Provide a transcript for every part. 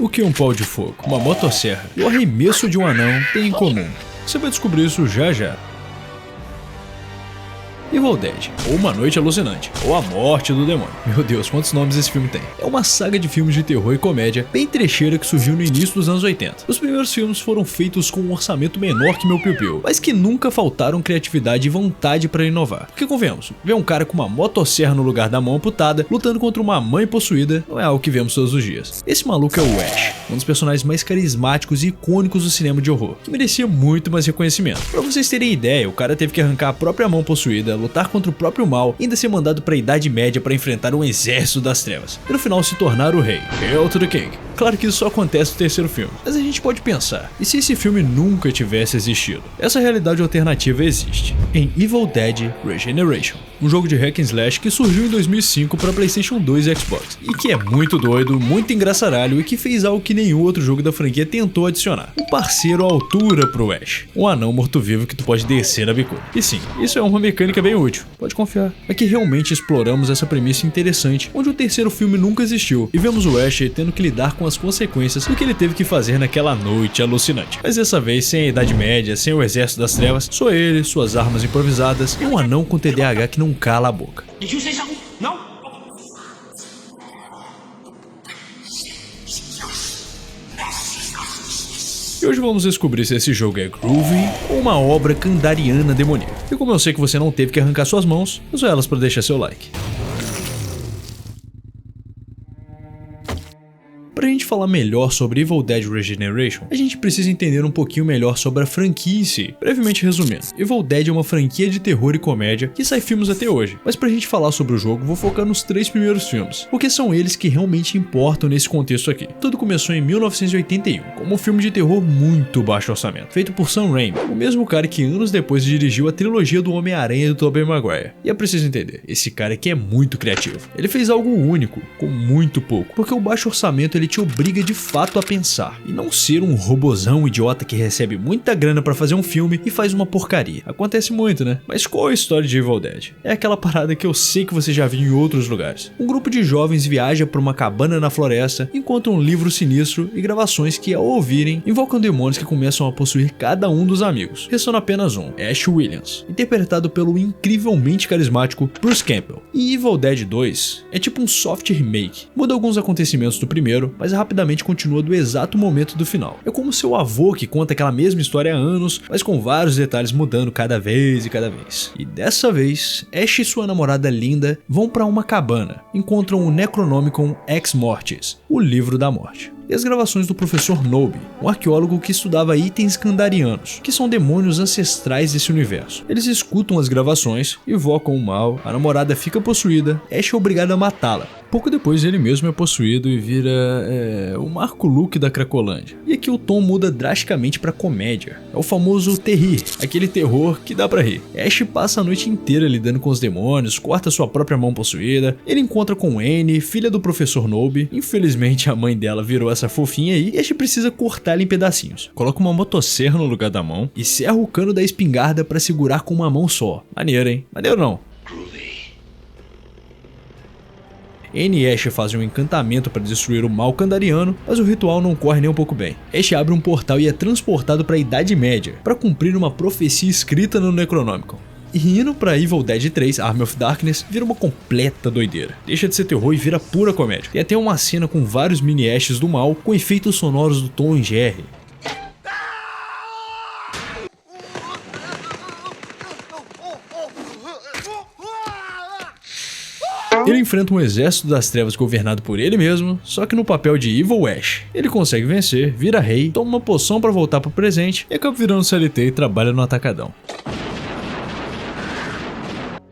O que um pau de fogo, uma motosserra e o arremesso de um anão têm em comum? Você vai descobrir isso já já. Evil Dead, ou Uma Noite Alucinante, ou A Morte do Demônio. Meu Deus, quantos nomes esse filme tem. É uma saga de filmes de terror e comédia bem trecheira que surgiu no início dos anos 80. Os primeiros filmes foram feitos com um orçamento menor que Meu Piu Piu, mas que nunca faltaram criatividade e vontade para inovar. Porque convenhamos, ver um cara com uma motosserra no lugar da mão amputada, lutando contra uma mãe possuída, não é algo que vemos todos os dias. Esse maluco é o Ash, um dos personagens mais carismáticos e icônicos do cinema de horror, que merecia muito mais reconhecimento. Pra vocês terem ideia, o cara teve que arrancar a própria mão possuída, lutar contra o próprio mal e ainda ser mandado para a Idade Média para enfrentar um exército das trevas e no final se tornar o rei. Hail to the King. Claro que isso só acontece no terceiro filme, mas a gente pode pensar, e se esse filme nunca tivesse existido? Essa realidade alternativa existe em Evil Dead Regeneration, um jogo de hack and slash que surgiu em 2005 para PlayStation 2 e Xbox, e que é muito doido, muito engraçaralho e que fez algo que nenhum outro jogo da franquia tentou adicionar: um parceiro à altura pro Ash, um anão morto-vivo que tu pode descer na bicuda. E sim, isso é uma mecânica bem útil, pode confiar. Aqui realmente exploramos essa premissa interessante, onde o terceiro filme nunca existiu, e vemos o Ash tendo que lidar com as consequências do que ele teve que fazer naquela noite alucinante. Mas dessa vez sem a Idade Média, sem o Exército das Trevas, só ele, suas armas improvisadas e um anão com TDAH que não cala a boca. Did you say something? No? E hoje vamos descobrir se esse jogo é groovy ou uma obra kandariana demoníaca. E como eu sei que você não teve que arrancar suas mãos, uso elas para deixar seu like. Pra gente falar melhor sobre Evil Dead Regeneration, a gente precisa entender um pouquinho melhor sobre a franquia em si. Brevemente resumindo, Evil Dead é uma franquia de terror e comédia que sai filmes até hoje, mas pra gente falar sobre o jogo, vou focar nos 3 primeiros filmes, porque são eles que realmente importam nesse contexto aqui. Tudo começou em 1981, como um filme de terror muito baixo orçamento, feito por Sam Raimi, o mesmo cara que anos depois dirigiu a trilogia do Homem-Aranha do Tobey Maguire. E é preciso entender, esse cara aqui é muito criativo. Ele fez algo único, com muito pouco, porque o baixo orçamento ele te obriga de fato a pensar, e não ser um robozão idiota que recebe muita grana pra fazer um filme e faz uma porcaria. Acontece muito, né? Mas qual é a história de Evil Dead? É aquela parada que eu sei que você já viu em outros lugares. Um grupo de jovens viaja pra uma cabana na floresta, encontra um livro sinistro e gravações que, ao ouvirem, invocam demônios que começam a possuir cada um dos amigos. Restando apenas um, Ash Williams, interpretado pelo incrivelmente carismático Bruce Campbell. E Evil Dead 2 é tipo um soft remake, muda alguns acontecimentos do primeiro, mas rapidamente continua do exato momento do final. É como seu avô que conta aquela mesma história há anos, mas com vários detalhes mudando cada vez e cada vez. E dessa vez, Ash e sua namorada linda vão para uma cabana, encontram o Necronomicon Ex Mortis, o livro da morte, e as gravações do professor Nobi, um arqueólogo que estudava itens kandarianos, que são demônios ancestrais desse universo. Eles escutam as gravações, invocam o mal, a namorada fica possuída, Ash é obrigado a matá-la. Pouco depois ele mesmo é possuído e vira o Marco Luke da Cracolândia. E aqui o tom muda drasticamente pra comédia. É o famoso terrir, aquele terror que dá pra rir. Ash passa a noite inteira lidando com os demônios, corta sua própria mão possuída, ele encontra com Annie, filha do professor Nobi. Infelizmente a mãe dela virou essa fofinha aí e Ash precisa cortá-la em pedacinhos. Coloca uma motosserra no lugar da mão e serra o cano da espingarda pra segurar com uma mão só. Maneiro, hein? Maneiro não. Annie e Ash fazem um encantamento para destruir o mal kandariano, mas o ritual não corre nem um pouco bem. Ash abre um portal e é transportado para a Idade Média, para cumprir uma profecia escrita no Necronomicon. E indo pra Evil Dead 3, Army of Darkness, vira uma completa doideira. Deixa de ser terror e vira pura comédia. Tem até uma cena com vários mini Ashes do mal, com efeitos sonoros do Tom e Jerry. Ele enfrenta um exército das trevas governado por ele mesmo, só que no papel de Evil Ash. Ele consegue vencer, vira rei, toma uma poção pra voltar pro presente e acaba virando CLT e trabalha no Atacadão.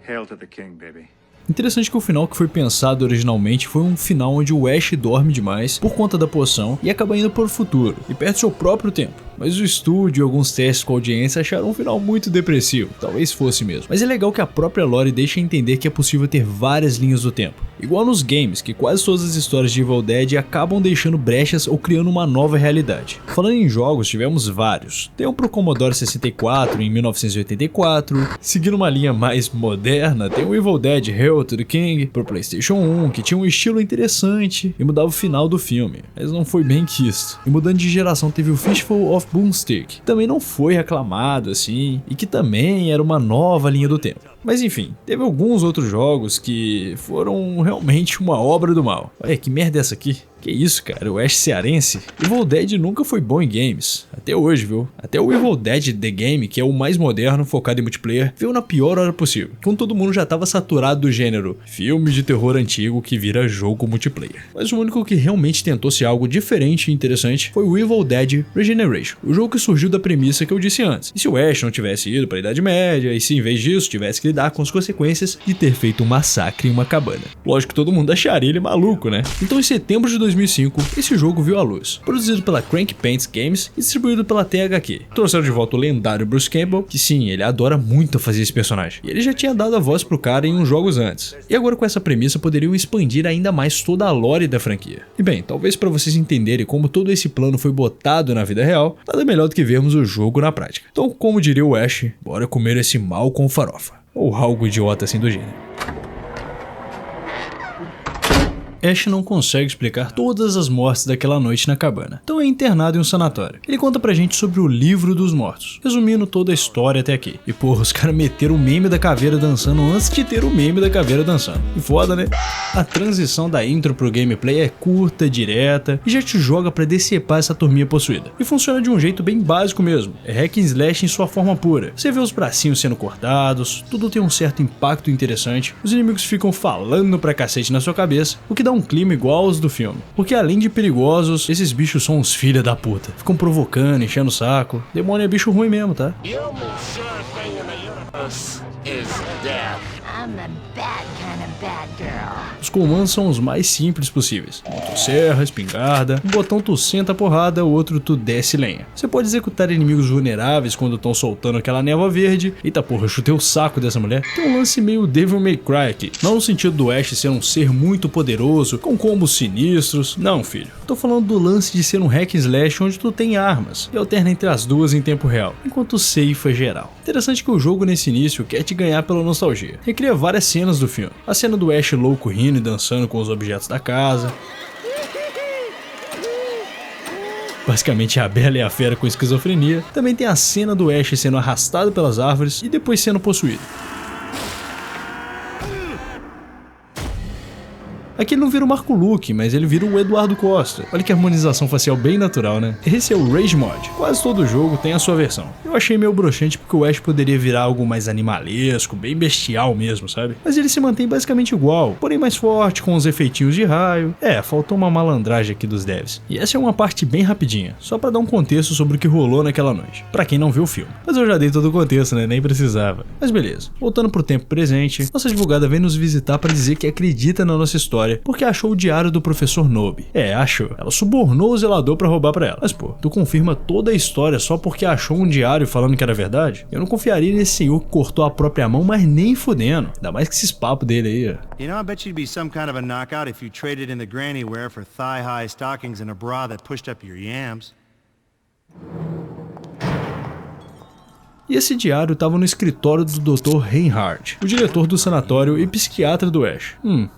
Hail to the king, baby. Interessante que o final que foi pensado originalmente foi um final onde o Ash dorme demais por conta da poção e acaba indo para o futuro e perde seu próprio tempo. mas o estúdio e alguns testes com a audiência acharam um final muito depressivo, talvez fosse mesmo. Mas é legal que a própria lore deixa entender que é possível ter várias linhas do tempo. Igual nos games, que quase todas as histórias de Evil Dead acabam deixando brechas ou criando uma nova realidade. Falando em jogos, tivemos vários. Tem um pro Commodore 64 em 1984, seguindo uma linha mais moderna, tem o Evil Dead Hail to the King pro PlayStation 1, que tinha um estilo interessante e mudava o final do filme, mas não foi bem quisto. E mudando de geração teve o Fistful of Boomstick, que também não foi reclamado assim, e que também era uma nova linha do tempo. Mas enfim, teve alguns outros jogos que foram realmente uma obra do mal. Olha que merda é essa aqui? Que isso, cara, o Ash cearense? Evil Dead nunca foi bom em games, até hoje, viu? Até o Evil Dead The Game, que é o mais moderno, focado em multiplayer, veio na pior hora possível, quando todo mundo já tava saturado do gênero filme de terror antigo que vira jogo multiplayer. Mas o único que realmente tentou ser algo diferente e interessante foi o Evil Dead Regeneration, o jogo que surgiu da premissa que eu disse antes. E se o Ash não tivesse ido pra Idade Média, e se em vez disso tivesse que lidar com as consequências de ter feito um massacre em uma cabana? Lógico que todo mundo acharia ele maluco, né? Então em setembro de 2005, esse jogo viu a luz, produzido pela Crank Paints Games e distribuído pela THQ. Trouxeram de volta o lendário Bruce Campbell, que sim, ele adora muito fazer esse personagem, e ele já tinha dado a voz pro cara em uns jogos antes. E agora com essa premissa poderiam expandir ainda mais toda a lore da franquia. E bem, talvez para vocês entenderem como todo esse plano foi botado na vida real, nada melhor do que vermos o jogo na prática. Então, como diria o Ash, bora comer esse mal com farofa, ou algo idiota assim do gênero. Ash não consegue explicar todas as mortes daquela noite na cabana, então é internado em um sanatório. Ele conta pra gente sobre o livro dos mortos, resumindo toda a história até aqui. E porra, os caras meteram o meme da caveira dançando antes de ter o meme da caveira dançando. E foda, né? A transição da intro pro gameplay é curta, direta, e já te joga pra decepar essa turminha possuída. E funciona de um jeito bem básico mesmo, é hack and slash em sua forma pura. Você vê os bracinhos sendo cortados, tudo tem um certo impacto interessante, os inimigos ficam falando pra cacete na sua cabeça, o que dá um clima igual aos do filme. Porque além de perigosos, esses bichos são uns filha da puta. Ficam provocando, enchendo o saco. Demônio é bicho ruim mesmo, tá? Os comandos são os mais simples possíveis. Motosserra, espingarda, um botão tu senta a porrada, o outro tu desce lenha. Você pode executar inimigos vulneráveis quando estão soltando aquela névoa verde. Eita porra, eu chutei o saco dessa mulher. Tem um lance meio Devil May Cry aqui. Não no sentido do Ash ser um ser muito poderoso, com combos sinistros. Não, filho. Tô falando do lance de ser um hack and slash onde tu tem armas e alterna entre as duas em tempo real, enquanto ceifa geral. Interessante que o jogo nesse início quer te ganhar pela nostalgia. Recria várias cenas do filme. A cena do Ash louco rindo e dançando com os objetos da casa. Basicamente a Bela e a Fera com esquizofrenia. Também tem a cena do Ash sendo arrastado pelas árvores e depois sendo possuído. Aqui ele não vira o Marco Luque, mas ele vira o Eduardo Costa. Olha que harmonização facial bem natural, né? Esse é o Rage Mod. Quase todo jogo tem a sua versão. Eu achei meio broxante porque o Ash poderia virar algo mais animalesco, bem bestial mesmo, sabe? Mas ele se mantém basicamente igual, porém mais forte, com os efeitinhos de raio. Faltou uma malandragem aqui dos devs. E essa é uma parte bem rapidinha, só pra dar um contexto sobre o que rolou naquela noite, pra quem não viu o filme. Mas eu já dei todo o contexto, né? Nem precisava. Mas beleza. Voltando pro tempo presente, nossa advogada vem nos visitar pra dizer que acredita na nossa história porque achou o diário do professor Nobe. Achou. Ela subornou o zelador pra roubar pra ela. Mas pô, tu confirma toda a história só porque achou um diário falando que era verdade? Eu não confiaria nesse senhor que cortou a própria mão, mas nem fudendo. Ainda mais que esses papos dele aí, ó. You know, I bet you'd be some kind of a knockout if you traded in the granny wear for thigh-high stockings and a bra that pushed up your yams. E esse diário estava no escritório do Dr. Reinhardt, o diretor do sanatório e psiquiatra do Ash.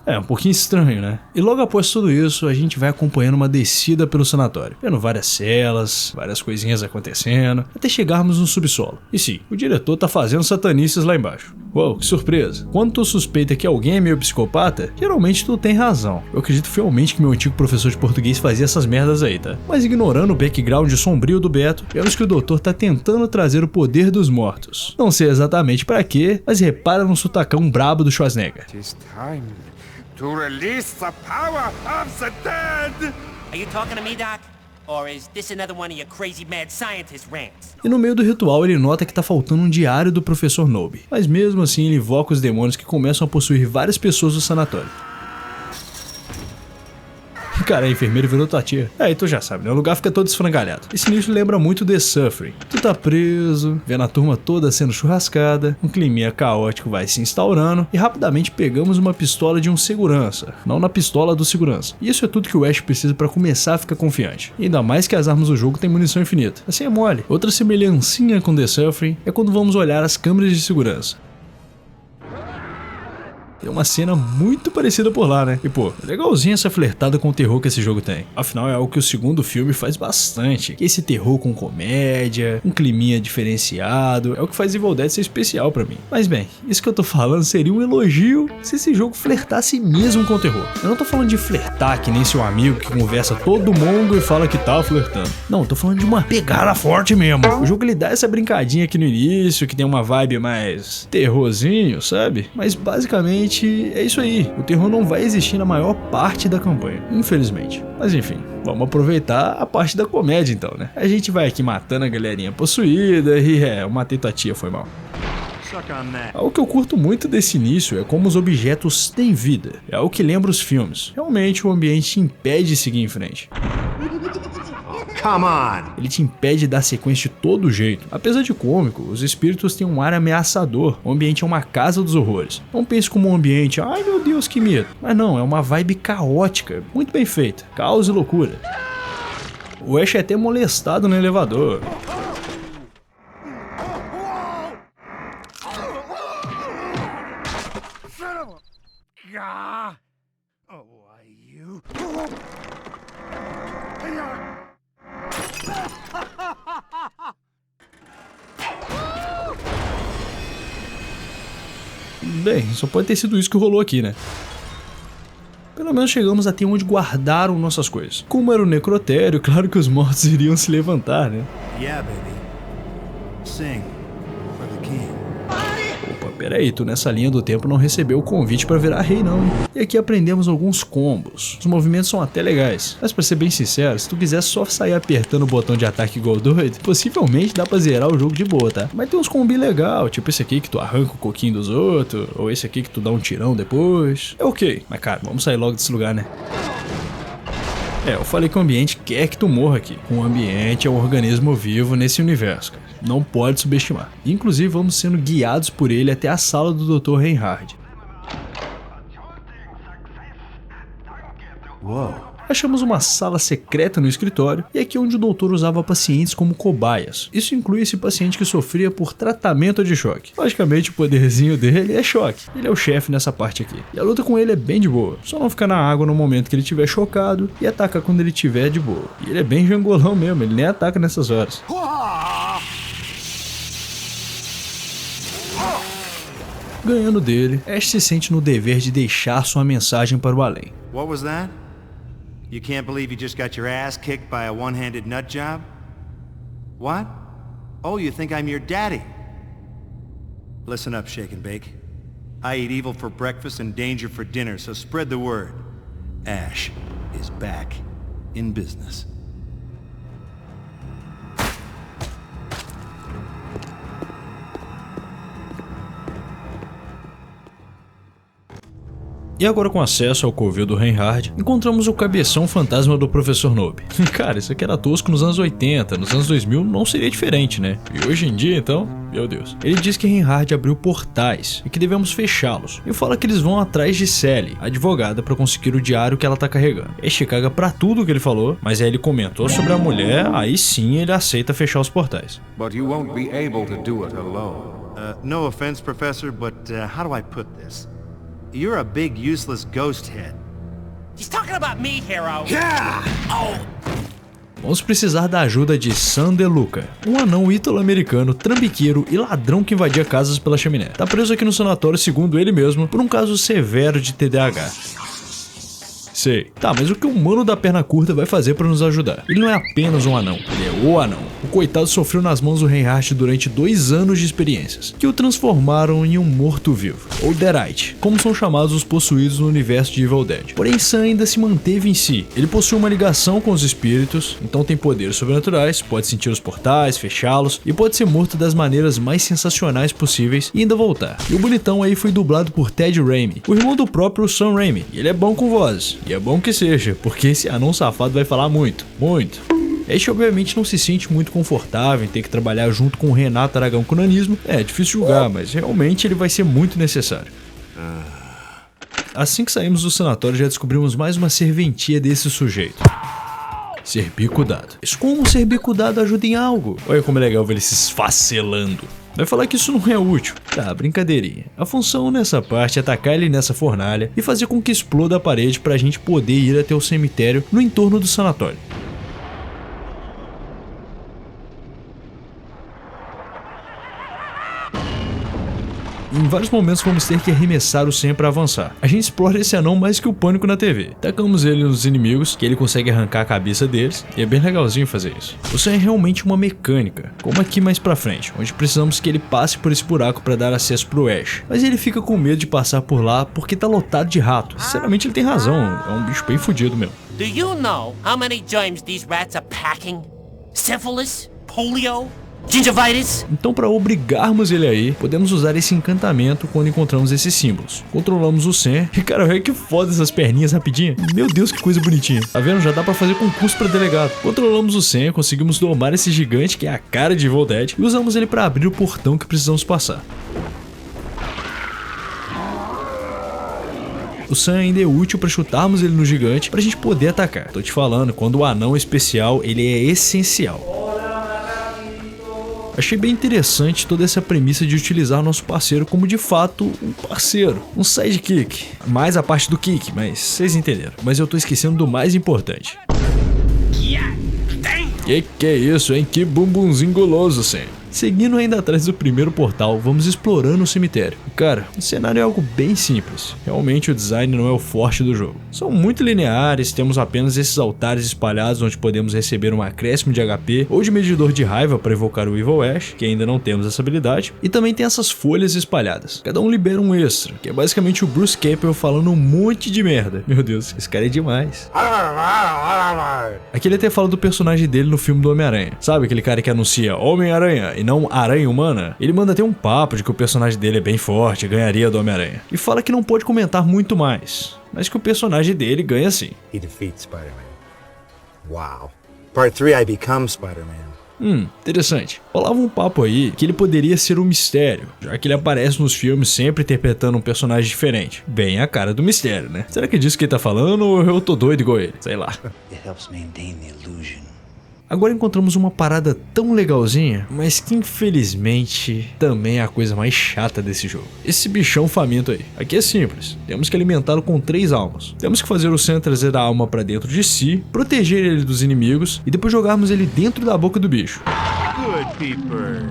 É um pouquinho estranho, né? E logo após tudo isso, a gente vai acompanhando uma descida pelo sanatório, vendo várias celas, várias coisinhas acontecendo, até chegarmos no subsolo. E sim, o diretor tá fazendo satanices lá embaixo. Uou, que surpresa. Quando tu suspeita que alguém é meio psicopata, geralmente tu tem razão. Eu acredito fielmente que meu antigo professor de português fazia essas merdas aí, tá? Mas ignorando o background sombrio do Beto, vemos que o doutor tá tentando trazer o poder dos mortos. Não sei exatamente pra quê, mas repara no sotacão brabo do Schwarzenegger. It's time to release the power of the dead! Are you talking to me, Doc? Or is this another one of your crazy mad scientist rants? E no meio do ritual ele nota que tá faltando um diário do professor Nobe. Mas mesmo assim ele invoca os demônios que começam a possuir várias pessoas do sanatório. Cara, a enfermeira virou tua tia. Aí tu já sabe, né? O lugar fica todo esfrangalhado. Esse início lembra muito The Suffering. Tu tá preso, vendo a turma toda sendo churrascada, um climinha caótico vai se instaurando e rapidamente pegamos uma pistola de um segurança, não na pistola do segurança. E isso é tudo que o Ash precisa pra começar a ficar confiante. E ainda mais que as armas do jogo têm munição infinita. Assim é mole. Outra semelhancinha com The Suffering é quando vamos olhar as câmeras de segurança. Tem uma cena muito parecida por lá, né? E pô, legalzinha essa flertada com o terror que esse jogo tem. Afinal, é algo que o segundo filme faz bastante. Esse terror com comédia, um climinha diferenciado, é o que faz Evil Dead ser especial pra mim. Mas bem, isso que eu tô falando seria um elogio se esse jogo flertasse mesmo com o terror. Eu não tô falando de flertar que nem seu amigo que conversa todo mundo e fala que tá flertando. Não, eu tô falando de uma pegada forte mesmo. O jogo ele dá essa brincadinha aqui no início, que tem uma vibe mais terrorzinho, sabe? Mas basicamente é isso aí, o terror não vai existir na maior parte da campanha, infelizmente. Mas enfim, vamos aproveitar a parte da comédia então, né? A gente vai aqui matando a galerinha possuída e eu matei tua tia, foi mal. Algo que eu curto muito desse início é como os objetos têm vida, é algo que lembra os filmes. Realmente o ambiente te impede de seguir em frente. Come on! Ele te impede de dar sequência de todo jeito. Apesar de cômico, os espíritos têm um ar ameaçador. O ambiente é uma casa dos horrores. Não pense como um ambiente, ai meu Deus, que medo. Mas não, é uma vibe caótica, muito bem feita. Caos e loucura. O Ash é até molestado no elevador. Bem, só pode ter sido isso que rolou aqui, né? Pelo menos chegamos a ter onde guardaram nossas coisas. Como era o necrotério, claro que os mortos iriam se levantar, né? Yeah, baby. Sing for the king. Opa, peraí, tu nessa linha do tempo não recebeu o convite pra virar rei não, hein? E aqui aprendemos alguns combos. Os movimentos são até legais. Mas pra ser bem sincero, se tu quiser só sair apertando o botão de ataque igual doido, possivelmente dá pra zerar o jogo de boa, tá? Mas tem uns combos legal, tipo esse aqui que tu arranca o coquinho dos outros, ou esse aqui que tu dá um tirão depois. É ok, mas cara, vamos sair logo desse lugar, né? Eu falei que o ambiente quer que tu morra aqui. O ambiente é um organismo vivo nesse universo, cara. Não pode subestimar. Inclusive, vamos sendo guiados por ele até a sala do Dr. Reinhard. Whoa. Achamos uma sala secreta no escritório e aqui é onde o doutor usava pacientes como cobaias. Isso inclui esse paciente que sofria por tratamento de choque. Logicamente o poderzinho dele é choque. Ele é o chefe nessa parte aqui. E a luta com ele é bem de boa. Só não ficar na água no momento que ele estiver chocado e atacar quando ele estiver de boa. E ele é bem jangolão mesmo, ele nem ataca nessas horas. Ganhando dele, Ash se sente no dever de deixar sua mensagem para o além. What was that? You can't believe you just got your ass kicked by a one-handed nut job? What? Oh, you think I'm your daddy? Listen up, Shake and Bake. I eat evil for breakfast and danger for dinner, so spread the word. Ash is back in business. E agora com acesso ao covil do Reinhard, encontramos o cabeção fantasma do Professor Noob. Cara, isso aqui era tosco nos anos 80, nos anos 2000 não seria diferente, né? E hoje em dia, então, meu Deus. Ele diz que Reinhard abriu portais e que devemos fechá-los. E fala que eles vão atrás de Sally, a advogada, pra conseguir o diário que ela tá carregando. Este caga pra tudo que ele falou, mas aí ele comentou sobre a mulher, aí sim ele aceita fechar os portais. But you won't be able to do it alone. No offense, Professor, but how do I put this? You're a big, useless ghost head. He's talking about me, hero. Yeah! Oh, Vamos precisar da ajuda de Sam De Luca, um anão ítalo-americano, trambiqueiro e ladrão que invadia casas pela chaminé. Tá preso aqui no sanatório, segundo ele mesmo, por um caso severo de TDAH. Sei. Tá, mas o que o mano da perna curta vai fazer pra nos ajudar? Ele não é apenas um anão, ele é o anão. O coitado sofreu nas mãos do Reinhard durante 2 anos de experiências, que o transformaram em um morto-vivo, ou Deadite, como são chamados os possuídos no universo de Evil Dead. Porém, Sam ainda se manteve em si. Ele possui uma ligação com os espíritos, então tem poderes sobrenaturais, pode sentir os portais, fechá-los, e pode ser morto das maneiras mais sensacionais possíveis e ainda voltar. E o bonitão aí foi dublado por Ted Raimi, o irmão do próprio Sam Raimi, e ele é bom com vozes. E é bom que seja, porque esse anão safado vai falar muito, muito. Ash obviamente não se sente muito confortável em ter que trabalhar junto com o Renato Aragão com o nanismo. É difícil julgar, mas realmente ele vai ser muito necessário. Assim que saímos do sanatório já descobrimos mais uma serventia desse sujeito. Ser bicudado. Mas como ser bicudado ajuda em algo? Olha como é legal ver ele se esfacelando. Vai falar que isso não é útil. Tá, brincadeirinha. A função nessa parte é atacar ele nessa fornalha e fazer com que exploda a parede pra gente poder ir até o cemitério no entorno do sanatório. Em vários momentos vamos ter que arremessar o Sam para avançar. A gente explora esse anão mais que o Pânico na TV. Tacamos ele nos inimigos, que ele consegue arrancar a cabeça deles, e é bem legalzinho fazer isso. O Sam é realmente uma mecânica, como aqui mais pra frente, onde precisamos que ele passe por esse buraco para dar acesso pro Ash. Mas ele fica com medo de passar por lá porque tá lotado de rato. Sinceramente ele tem razão, é um bicho bem fudido mesmo. Do you know how many germs these rats are packing? Syphilis? Polio? Gingivitis? Então, para obrigarmos ele aí, podemos usar esse encantamento quando encontramos esses símbolos. Controlamos o Sam e, cara, olha que foda essas perninhas rapidinho. Meu Deus, que coisa bonitinha. Tá vendo? Já dá pra fazer concurso pra delegado. Controlamos o Sam, conseguimos domar esse gigante que é a cara de Evil Dead e usamos ele pra abrir o portão que precisamos passar. O Sam ainda é útil pra chutarmos ele no gigante pra gente poder atacar. Tô te falando, quando o anão é especial, ele é essencial. Achei bem interessante toda essa premissa de utilizar nosso parceiro como de fato um parceiro, um sidekick. Mais a parte do kick, mas vocês entenderam. Mas eu tô esquecendo do mais importante. Que é isso, hein? Que bumbumzinho guloso, Sam. Seguindo ainda atrás do primeiro portal, vamos explorando o cemitério. Cara, o cenário é algo bem simples. Realmente o design não é o forte do jogo. São muito lineares, temos apenas esses altares espalhados onde podemos receber um acréscimo de HP ou de medidor de raiva para evocar o Evil Ash, que ainda não temos essa habilidade. E também tem essas folhas espalhadas. Cada um libera um extra, que é basicamente o Bruce Campbell falando um monte de merda. Meu Deus, esse cara é demais. Aqui ele até fala do personagem dele no filme do Homem-Aranha. Sabe aquele cara que anuncia Homem-Aranha e não Aranha Humana? Ele manda até um papo de que o personagem dele é bem forte, ganharia do Homem-Aranha. E fala que não pode comentar muito mais, mas que o personagem dele ganha sim. He defeats Spider-Man. Wow. Part 3, I become Spider-Man. Interessante. Rolava um papo aí que ele poderia ser um mistério, já que ele aparece nos filmes sempre interpretando um personagem diferente. Bem a cara do mistério, né? Será que é disso que ele tá falando ou eu tô doido igual ele? Sei lá. It helps maintain the illusion. Agora encontramos uma parada tão legalzinha, mas que infelizmente também é a coisa mais chata desse jogo. Esse bichão faminto aí. Aqui é simples, temos que alimentá-lo com 3 almas. Temos que fazer o Sam trazer a alma pra dentro de si, proteger ele dos inimigos e depois jogarmos ele dentro da boca do bicho. Good peepers.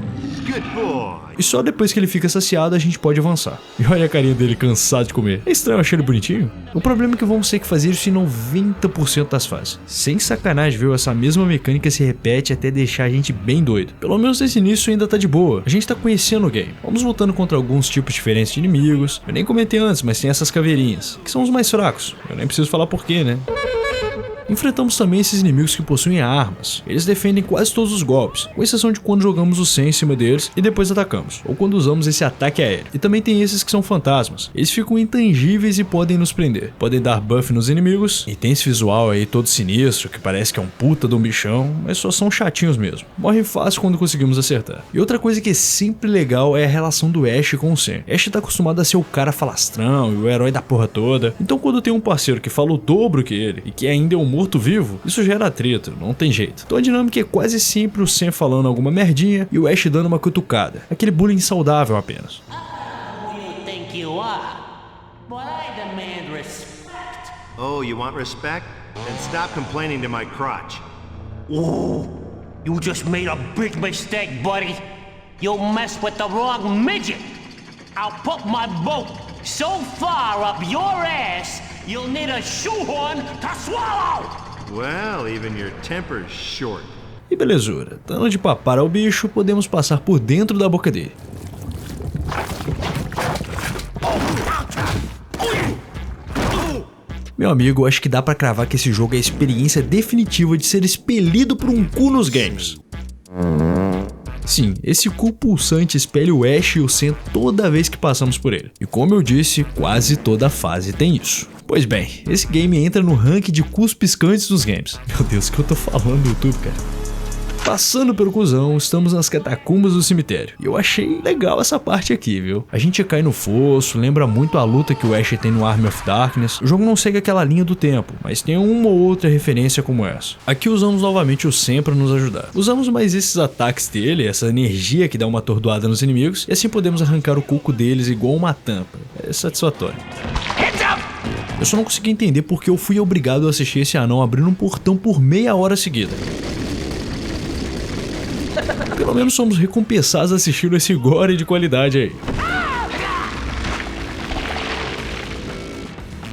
Good boy. E só depois que ele fica saciado a gente pode avançar. E olha a carinha dele cansado de comer. É estranho achar ele bonitinho? O problema é que vamos ter que fazer isso em 90% das fases. Sem sacanagem, viu? Essa mesma mecânica se repete até deixar a gente bem doido. Pelo menos nesse início ainda tá de boa. A gente tá conhecendo o game. Vamos lutando contra alguns tipos diferentes de inimigos. Eu nem comentei antes, mas tem essas caveirinhas, que são os mais fracos. Eu nem preciso falar porquê, né? Enfrentamos também esses inimigos que possuem armas. Eles defendem quase todos os golpes, com exceção de quando jogamos o Sam em cima deles e depois atacamos, ou quando usamos esse ataque aéreo. E também tem esses que são fantasmas. Eles ficam intangíveis e podem nos prender. Podem dar buff nos inimigos, e tem esse visual aí todo sinistro, que parece que é um puta de um bichão, mas só são chatinhos mesmo. Morrem fácil quando conseguimos acertar. E outra coisa que é sempre legal é a relação do Ash com o Sam. Ash tá acostumado a ser o cara falastrão e o herói da porra toda, então quando tem um parceiro que fala o dobro que ele, e que ainda é um morto-vivo, isso gera atrito, não tem jeito. Então a dinâmica é quase sempre o Sam falando alguma merdinha e o Ash dando uma cutucada. Aquele bullying saudável apenas. Oh, you want respect? Then stop complaining to my crotch. Ooh, you just made a big mistake, buddy. You messed with the wrong midget. I'll put my boat so far up your ass, you'll need a shoehorn to swallow! Well, even your temper's short. E belezura, dando de papar ao bicho, podemos passar por dentro da boca dele. Meu amigo, acho que dá pra cravar que esse jogo é a experiência definitiva de ser expelido por um cu nos games. Sim, esse cu pulsante espelha o Ash e o Sam toda vez que passamos por ele. E como eu disse, quase toda fase tem isso. Pois bem, esse game entra no ranking de cus piscantes dos games. Meu Deus, o que eu tô falando no YouTube, cara? Passando pelo cuzão, estamos nas catacumbas do cemitério. E eu achei legal essa parte aqui, viu? A gente cai no fosso, lembra muito a luta que o Ash tem no Army of Darkness. O jogo não segue aquela linha do tempo, mas tem uma ou outra referência como essa. Aqui usamos novamente o Sam pra nos ajudar. Usamos mais esses ataques dele, essa energia que dá uma atordoada nos inimigos, e assim podemos arrancar o coco deles igual uma tampa. É satisfatório. Eu só não consegui entender porque eu fui obrigado a assistir esse anão abrindo um portão por meia hora seguida. Pelo menos somos recompensados assistindo esse gore de qualidade aí.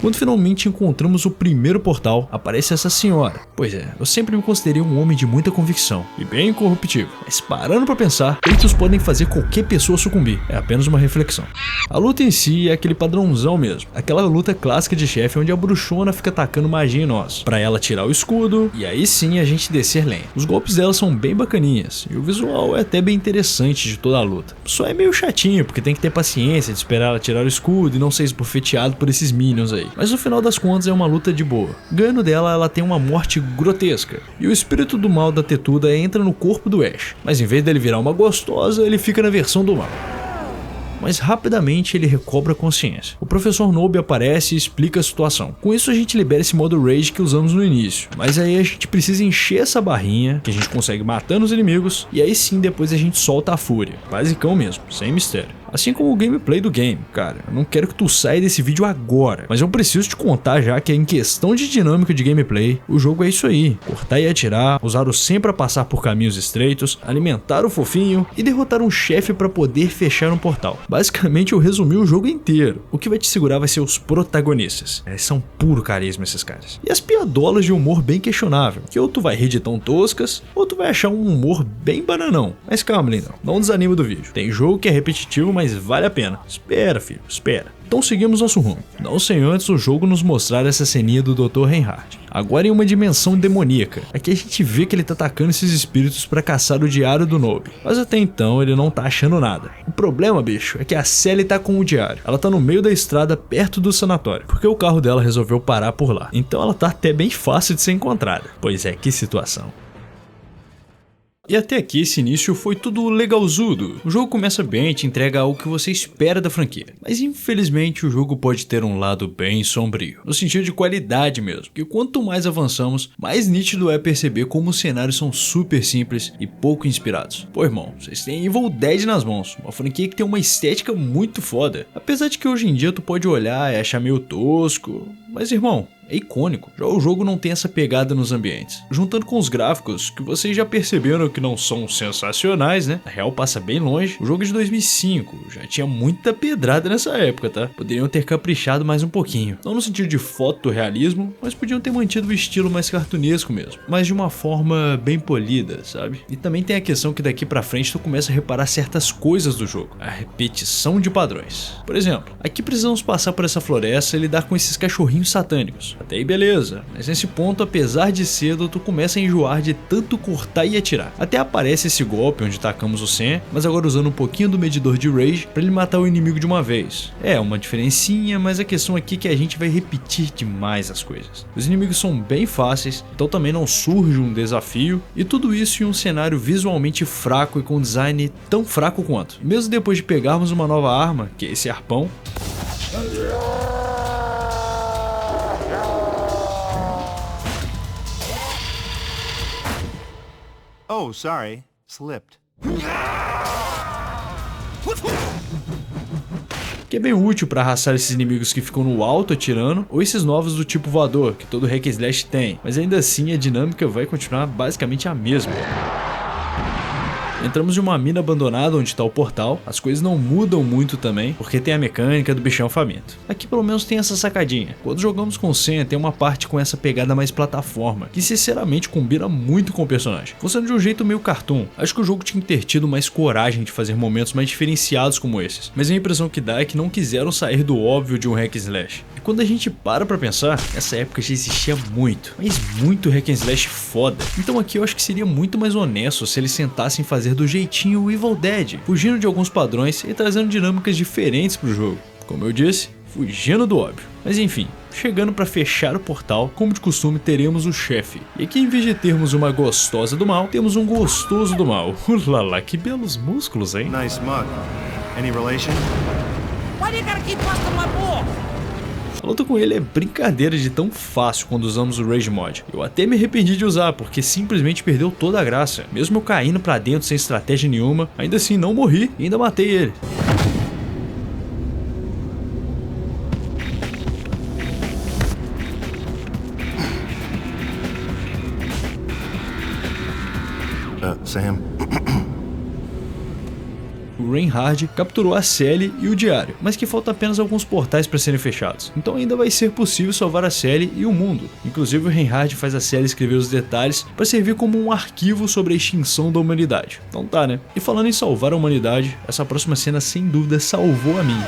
Quando finalmente encontramos o primeiro portal, aparece essa senhora. Pois é, eu sempre me considerei um homem de muita convicção e bem incorruptível. Mas parando pra pensar, peitos podem fazer qualquer pessoa sucumbir. É apenas uma reflexão. A luta em si é aquele padrãozão mesmo. Aquela luta clássica de chefe onde a bruxona fica atacando magia em nós, pra ela tirar o escudo e aí sim a gente descer lenha. Os golpes dela são bem bacaninhas e o visual é até bem interessante de toda a luta. Só é meio chatinho porque tem que ter paciência de esperar ela tirar o escudo e não ser esbofeteado por esses minions aí. Mas no final das contas é uma luta de boa. Ganhando dela, ela tem uma morte grotesca. E o espírito do mal da tetuda entra no corpo do Ash. Mas em vez dele virar uma gostosa, ele fica na versão do mal. Mas rapidamente ele recobra a consciência. O professor Noob aparece e explica a situação. Com isso a gente libera esse modo Rage que usamos no início. Mas aí a gente precisa encher essa barrinha, que a gente consegue matando os inimigos, e aí sim depois a gente solta a fúria. Basicão mesmo, sem mistério. Assim como o gameplay do game. Cara, eu não quero que tu saia desse vídeo agora, mas eu preciso te contar já que em questão de dinâmica de gameplay, o jogo é isso aí. Cortar e atirar, usar o Sam pra passar por caminhos estreitos, alimentar o fofinho e derrotar um chefe pra poder fechar um portal. Basicamente eu resumi o jogo inteiro. O que vai te segurar vai ser os protagonistas. Eles são puro carisma esses caras. E as piadolas de humor bem questionável, que ou tu vai rir de tão toscas, ou tu vai achar um humor bem bananão. Mas calma, lindão, não desanima do vídeo. Tem jogo que é repetitivo, mas vale a pena. Espera, filho, espera. Então seguimos nosso rumo, não sem antes o jogo nos mostrar essa ceninha do Dr. Reinhardt. Agora em uma dimensão demoníaca. Aqui a gente vê que ele tá atacando esses espíritos pra caçar o diário do Noob. Mas até então ele não tá achando nada. O problema, bicho, é que a Sally tá com o diário. Ela tá no meio da estrada perto do sanatório, porque o carro dela resolveu parar por lá. Então ela tá até bem fácil de ser encontrada. Pois é, que situação. E até aqui esse início foi tudo legalzudo. O jogo começa bem e te entrega algo que você espera da franquia. Mas infelizmente o jogo pode ter um lado bem sombrio, no sentido de qualidade mesmo, que quanto mais avançamos, mais nítido é perceber como os cenários são super simples e pouco inspirados. Pô irmão, vocês têm Evil Dead nas mãos, uma franquia que tem uma estética muito foda. Apesar de que hoje em dia tu pode olhar e achar meio tosco, mas irmão, é icônico. Já o jogo não tem essa pegada nos ambientes. Juntando com os gráficos, que vocês já perceberam que não são sensacionais, né? Na real passa bem longe. O jogo é de 2005, já tinha muita pedrada nessa época, tá? Poderiam ter caprichado mais um pouquinho. Não no sentido de fotorrealismo, mas podiam ter mantido o estilo mais cartunesco mesmo. Mas de uma forma bem polida, sabe? E também tem a questão que daqui pra frente tu começa a reparar certas coisas do jogo. A repetição de padrões. Por exemplo, aqui precisamos passar por essa floresta e lidar com esses cachorrinhos satânicos. Até aí beleza, mas nesse ponto, apesar de cedo, tu começa a enjoar de tanto cortar e atirar. Até aparece esse golpe onde tacamos o Sam, mas agora usando um pouquinho do medidor de Rage pra ele matar o inimigo de uma vez. É uma diferencinha, mas a questão aqui é que a gente vai repetir demais as coisas. Os inimigos são bem fáceis, então também não surge um desafio, e tudo isso em um cenário visualmente fraco e com design tão fraco quanto. Mesmo depois de pegarmos uma nova arma, que é esse arpão, Oh, sorry. Slipped. que é bem útil para arrastar esses inimigos que ficam no alto atirando, ou esses novos do tipo voador, que todo hack and slash tem, mas ainda assim a dinâmica vai continuar basicamente a mesma. Entramos de uma mina abandonada onde está o portal, as coisas não mudam muito também, porque tem a mecânica do bichão faminto. Aqui pelo menos tem essa sacadinha. Quando jogamos com o Sam, tem uma parte com essa pegada mais plataforma, que sinceramente combina muito com o personagem. Funciona de um jeito meio cartoon. Acho que o jogo tinha que ter tido mais coragem de fazer momentos mais diferenciados como esses, mas a impressão que dá é que não quiseram sair do óbvio de um hack and slash. E quando a gente para pra pensar, nessa época já existia muito, mas muito hack and slash foda. Então aqui eu acho que seria muito mais honesto se eles tentassem fazer do jeitinho Evil Dead, fugindo de alguns padrões e trazendo dinâmicas diferentes pro jogo. Como eu disse, fugindo do óbvio. Mas enfim, chegando para fechar o portal, como de costume teremos o chefe. E aqui em vez de termos uma gostosa do mal, temos um gostoso do mal. Ulala, que belos músculos, hein? Nice mug. Any relation? Why do you gotta keep busting my ball? A luta com ele é brincadeira de tão fácil quando usamos o Rage Mod. Eu até me arrependi de usar, porque simplesmente perdeu toda a graça. Mesmo eu caindo pra dentro sem estratégia nenhuma, ainda assim não morri e ainda matei ele. Sam. O Reinhard capturou a Sally e o diário, mas que falta apenas alguns portais para serem fechados. Então ainda vai ser possível salvar a Sally e o mundo. Inclusive o Reinhard faz a Sally escrever os detalhes para servir como um arquivo sobre a extinção da humanidade. Então tá, né? E falando em salvar a humanidade, essa próxima cena sem dúvida salvou a mim.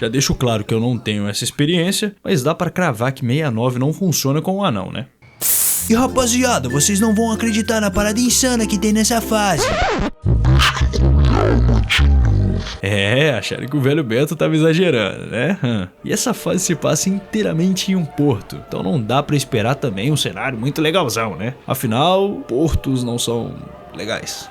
Já deixo claro que eu não tenho essa experiência, mas dá pra cravar que 69 não funciona com o anão, né? E rapaziada, vocês não vão acreditar na parada insana que tem nessa fase. É, acharam que o velho Beto tava exagerando, né? E essa fase se passa inteiramente em um porto, então não dá pra esperar também um cenário muito legalzão, né? Afinal, portos não são legais.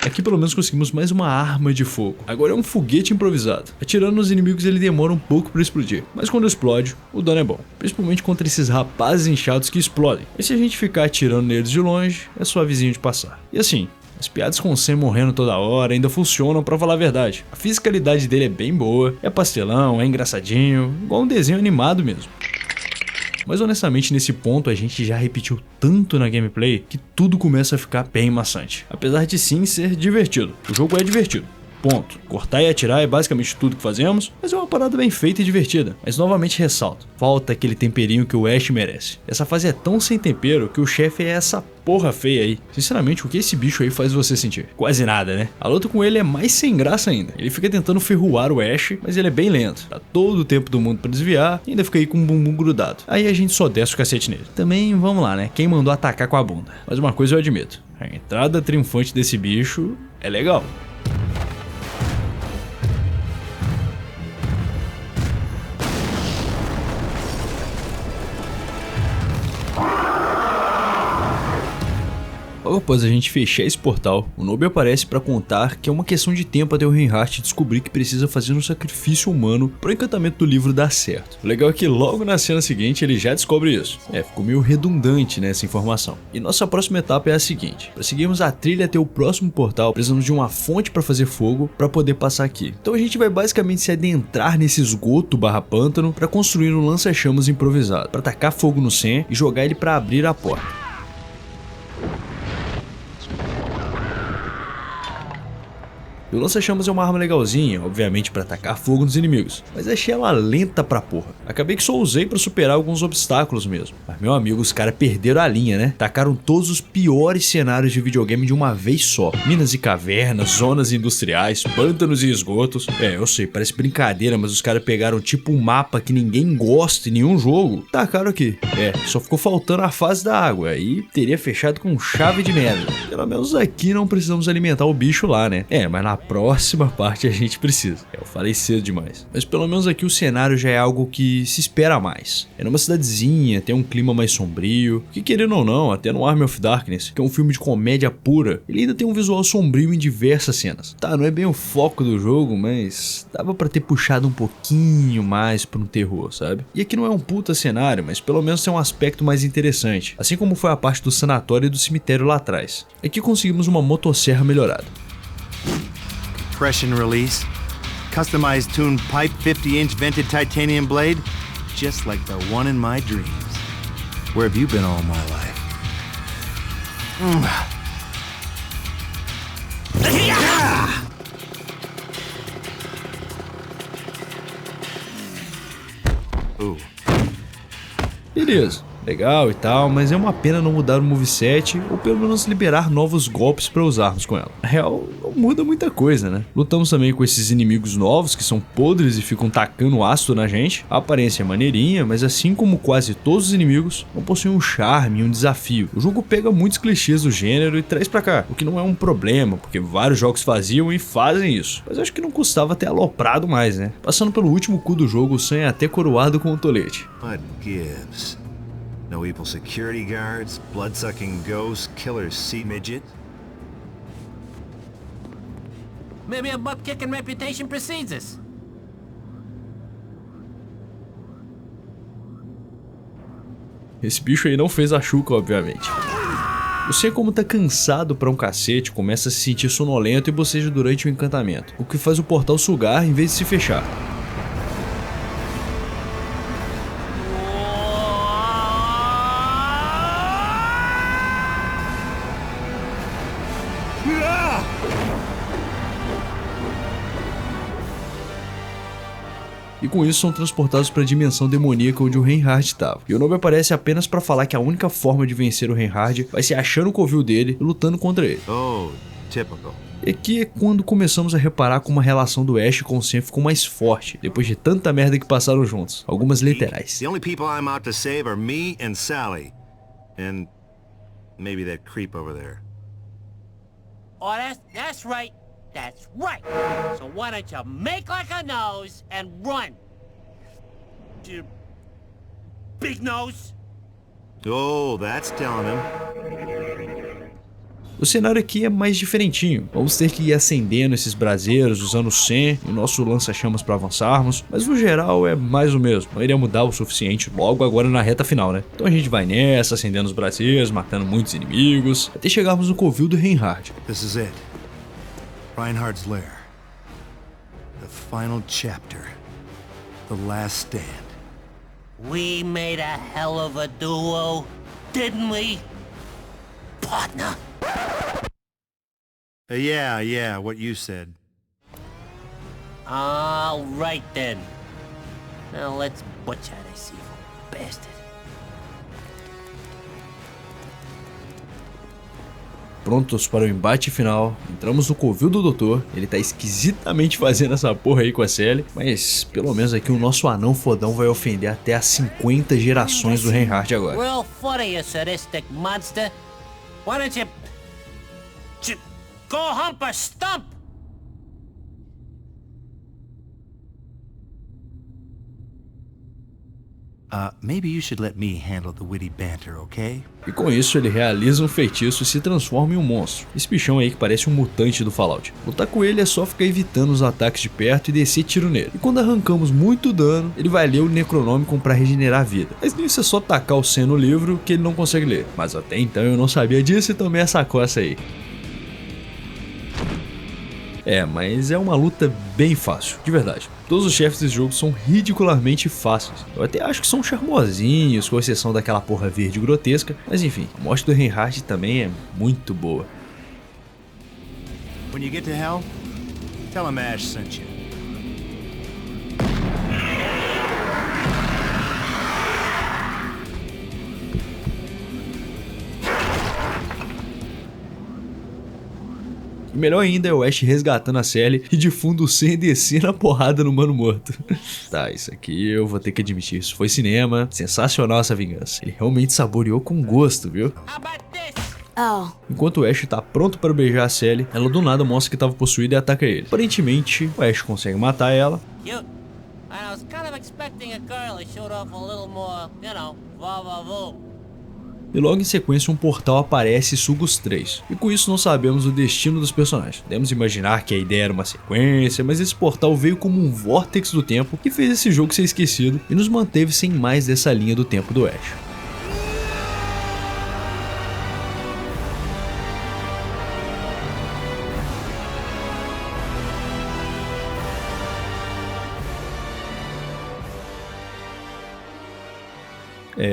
Aqui pelo menos conseguimos mais uma arma de fogo. Agora é um foguete improvisado. Atirando nos inimigos ele demora um pouco para explodir, mas quando explode, o dano é bom. Principalmente contra esses rapazes inchados que explodem. E se a gente ficar atirando neles de longe, é suavezinho de passar. E assim, as piadas com o Sam morrendo toda hora ainda funcionam, pra falar a verdade. A fisicalidade dele é bem boa, é pastelão, é engraçadinho, igual um desenho animado mesmo. Mas honestamente nesse ponto a gente já repetiu tanto na gameplay que tudo começa a ficar bem maçante. Apesar de sim ser divertido, o jogo é divertido. Ponto. Cortar e atirar é basicamente tudo que fazemos, mas é uma parada bem feita e divertida. Mas novamente ressalto, falta aquele temperinho que o Ash merece. Essa fase é tão sem tempero que o chefe é essa porra feia aí. Sinceramente, o que esse bicho aí faz você sentir? Quase nada, né? A luta com ele é mais sem graça ainda. Ele fica tentando ferroar o Ash, mas ele é bem lento. Dá todo o tempo do mundo pra desviar e ainda fica aí com o bumbum grudado. Aí a gente só desce o cacete nele. Também, vamos lá, né? Quem mandou atacar com a bunda? Mas uma coisa eu admito, a entrada triunfante desse bicho é legal. Logo após a gente fechar esse portal, o Noob aparece para contar que é uma questão de tempo até o Reinhardt descobrir que precisa fazer um sacrifício humano para o encantamento do livro dar certo. O legal é que logo na cena seguinte ele já descobre isso. Ficou meio redundante nessa informação. E nossa próxima etapa é a seguinte: para seguirmos a trilha até o próximo portal, precisamos de uma fonte para fazer fogo para poder passar aqui. Então a gente vai basicamente se adentrar nesse esgoto / pântano para construir um lança-chamas improvisado, para tacar fogo no Sam e jogar ele para abrir a porta. E o lança-chamas é uma arma legalzinha, obviamente para atacar fogo nos inimigos, mas achei ela lenta pra porra. Acabei que só usei pra superar alguns obstáculos mesmo. Mas meu amigo, os caras perderam a linha, né? Tacaram todos os piores cenários de videogame de uma vez só. Minas e cavernas, zonas industriais, pântanos e esgotos. Eu sei, parece brincadeira, mas os caras pegaram tipo um mapa que ninguém gosta em nenhum jogo. Tacaram aqui. Só ficou faltando a fase da água, aí teria fechado com chave de merda. Pelo menos aqui não precisamos alimentar o bicho lá, né? Mas na próxima parte a gente precisa. Eu falei cedo demais. Mas pelo menos aqui o cenário já é algo que se espera mais. É numa cidadezinha, tem um clima mais sombrio, que querendo ou não, até no Army of Darkness, que é um filme de comédia pura, ele ainda tem um visual sombrio em diversas cenas. Tá, não é bem o foco do jogo, mas dava pra ter puxado um pouquinho mais pra um terror, sabe? E aqui não é um puta cenário, mas pelo menos tem um aspecto mais interessante, assim como foi a parte do sanatório e do cemitério lá atrás. Aqui conseguimos uma motosserra melhorada. Fresh and release. Customized tuned pipe 50-inch vented titanium blade. Just like the one in my dreams. Where have you been all my life? Ooh. Beleza, legal e tal, mas é uma pena não mudar o moveset ou pelo menos liberar novos golpes pra usarmos com ela. Na real, não muda muita coisa, né? Lutamos também com esses inimigos novos que são podres e ficam tacando ácido na gente. A aparência é maneirinha, mas assim como quase todos os inimigos, não possuem um charme e um desafio. O jogo pega muitos clichês do gênero e traz pra cá, o que não é um problema, porque vários jogos faziam e fazem isso. Mas acho que não custava ter aloprado mais, né? Passando pelo último cu do jogo, o Sam é até coroado com o tolete. What gives? No evil security guards, blood-sucking ghosts, killer sea midget? Maybe a butt-kicking reputation precedes us. Esse bicho aí não fez a Xuca, obviamente. Você, como tá cansado pra um cacete, começa a se sentir sonolento e boceja durante o encantamento, o que faz o portal sugar em vez de se fechar. E com isso são transportados para a dimensão demoníaca onde o Reinhard estava. E o nome aparece apenas para falar que a única forma de vencer o Reinhard vai ser achando o covil dele e lutando contra ele. Oh, typical. E aqui é quando começamos a reparar como a relação do Ash com o Sam ficou mais forte, depois de tanta merda que passaram juntos. Algumas literais. The only people I'm out to save are me and Sally. And maybe that creep over there. Oh, that's right. That's right. So why don't you make like a nose and run? You big nose. Oh, that's telling him. O cenário aqui é mais diferentinho. Vamos ter que ir acendendo esses braseiros, usando o Sam e o nosso lança-chamas para avançarmos, mas no geral é mais o mesmo. Não iria mudar o suficiente logo agora na reta final, né? Então a gente vai nessa, acendendo os braseiros, matando muitos inimigos, até chegarmos no covil do Reinhard. This is it. Reinhard's lair. The final chapter. The last stand. We made a hell of a duo, didn't we, partner? Yeah, what you said. All right then. Now let's butcher this evil bastard. Prontos para o embate final, entramos no covil do doutor, ele tá esquisitamente fazendo essa porra aí com a Sally, mas pelo menos aqui o nosso anão fodão vai ofender até as 50 gerações do Reinhard agora. Real funny, you sadistic monster. Why don't you go hump a stump? Maybe you should let me handle the witty banter, okay? E com isso ele realiza um feitiço e se transforma em um monstro. Esse bichão aí que parece um mutante do Fallout. Lutar com ele é só ficar evitando os ataques de perto e descer tiro nele. E quando arrancamos muito dano, ele vai ler o Necronômicon para regenerar a vida. Mas nisso é só tacar o Sam no livro que ele não consegue ler. Mas até então eu não sabia disso e tomei essa coça aí. É, mas é uma luta bem fácil, de verdade. Todos os chefes desse jogo são ridicularmente fáceis. Eu até acho que são charmosinhos, com exceção daquela porra verde grotesca. Mas enfim, a morte do Reinhard também é muito boa. When you get to hell, tell him Ash sent you. E melhor ainda é o Ash resgatando a Sally e de fundo o Sam descendo a porrada no mano morto. Tá, isso aqui eu vou ter que admitir, isso foi cinema, sensacional essa vingança. Ele realmente saboreou com gosto, viu? Enquanto o Ash tá pronto para beijar a Sally, ela do nada mostra que estava possuída e ataca ele. Aparentemente, o Ash consegue matar ela. I was kind of expecting a girl that showed off a little more, va-va-vu. E logo em sequência um portal aparece e suga os três. E com isso não sabemos o destino dos personagens. Podemos imaginar que a ideia era uma sequência, mas esse portal veio como um vórtex do tempo que fez esse jogo ser esquecido e nos manteve sem mais dessa linha do tempo do Ash.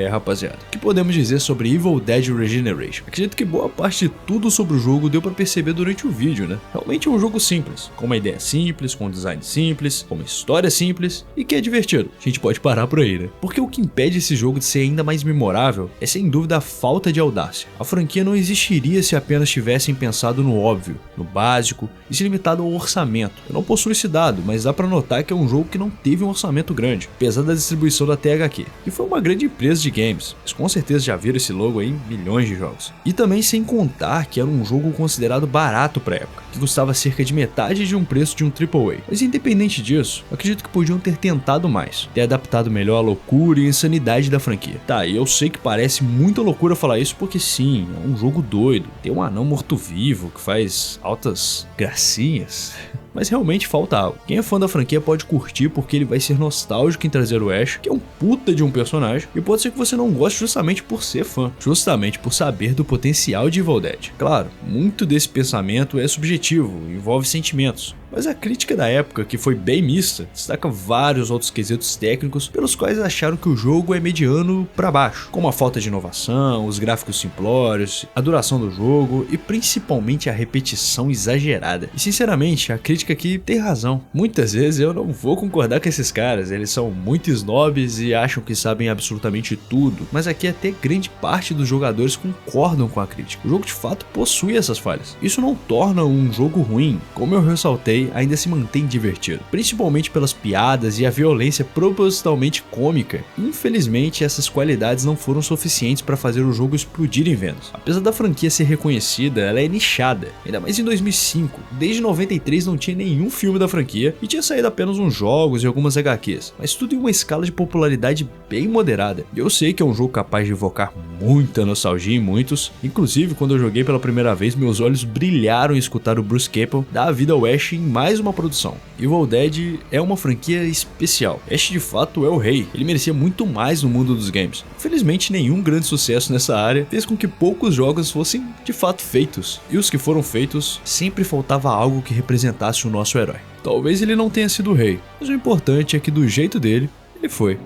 Rapaziada, o que podemos dizer sobre Evil Dead Regeneration? Acredito que boa parte de tudo sobre o jogo deu pra perceber durante o vídeo, né? Realmente é um jogo simples, com uma ideia simples, com um design simples, com uma história simples e que é divertido. A gente pode parar por aí, né? Porque o que impede esse jogo de ser ainda mais memorável é sem dúvida a falta de audácia. A franquia não existiria se apenas tivessem pensado no óbvio, no básico e se limitado ao orçamento. Eu não possuo esse dado, mas dá pra notar que é um jogo que não teve um orçamento grande, apesar da distribuição da THQ, que foi uma grande empresa de games. Vocês com certeza já viram esse logo aí em milhões de jogos. E também sem contar que era um jogo considerado barato pra época, que custava cerca de metade de um preço de um AAA. Mas independente disso, acredito que podiam ter tentado mais, ter adaptado melhor a loucura e a insanidade da franquia. Tá, e eu sei que parece muita loucura falar isso porque sim, é um jogo doido, tem um anão morto-vivo que faz altas gracinhas. Mas realmente falta algo. Quem é fã da franquia pode curtir porque ele vai ser nostálgico em trazer o Ash, que é um puta de um personagem, e pode ser que você não goste justamente por ser fã, justamente por saber do potencial de Evil Dead. Claro, muito desse pensamento é subjetivo, envolve sentimentos, mas a crítica da época, que foi bem mista, destaca vários outros quesitos técnicos pelos quais acharam que o jogo é mediano pra baixo, como a falta de inovação, os gráficos simplórios, a duração do jogo e principalmente a repetição exagerada. E sinceramente, a crítica aqui tem razão. Muitas vezes eu não vou concordar com esses caras, eles são muito snobs e acham que sabem absolutamente tudo, mas aqui até grande parte dos jogadores concordam com a crítica. O jogo de fato possui essas falhas. Isso não torna um jogo ruim, como eu ressaltei, ainda se mantém divertido, principalmente pelas piadas e a violência propositalmente cômica. Infelizmente, essas qualidades não foram suficientes para fazer o jogo explodir em vendas. Apesar da franquia ser reconhecida, ela é nichada, ainda mais em 2005. Desde 93 não tinha nenhum filme da franquia e tinha saído apenas uns jogos e algumas HQs, mas tudo em uma escala de popularidade bem moderada. E eu sei que é um jogo capaz de evocar muita nostalgia em muitos, inclusive quando eu joguei pela primeira vez, meus olhos brilharam em escutar o Bruce Campbell dar a vida ao Ash em mais uma produção. Evil Dead é uma franquia especial. Ash de fato é o rei, ele merecia muito mais no mundo dos games. Infelizmente, nenhum grande sucesso nessa área fez com que poucos jogos fossem de fato feitos, e os que foram feitos, sempre faltava algo que representasse o nosso herói. Talvez ele não tenha sido o rei, mas o importante é que do jeito dele, ele foi.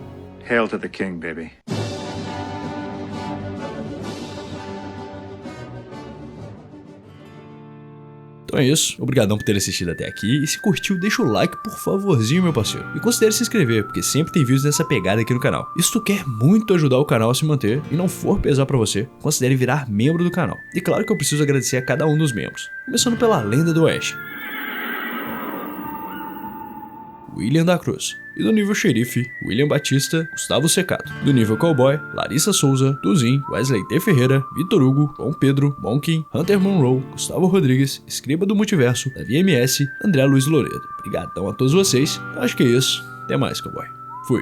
Hail to the king, baby. Então é isso, obrigadão por ter assistido até aqui, e se curtiu deixa o like por favorzinho meu parceiro, e considere se inscrever, porque sempre tem vídeos dessa pegada aqui no canal. E se tu quer muito ajudar o canal a se manter, e não for pesar pra você, considere virar membro do canal. E claro que eu preciso agradecer a cada um dos membros, começando pela lenda do Ash, William da Cruz, e do nível xerife, William Batista, Gustavo Secato, do nível cowboy, Larissa Souza, Tuzin, Wesley T. Ferreira, Vitor Hugo, João Pedro, Monkin, Hunter Monroe, Gustavo Rodrigues, Escriba do Multiverso, Davi MS, André Luiz Loredo. Obrigadão a todos vocês, então acho que é isso, até mais cowboy, fui.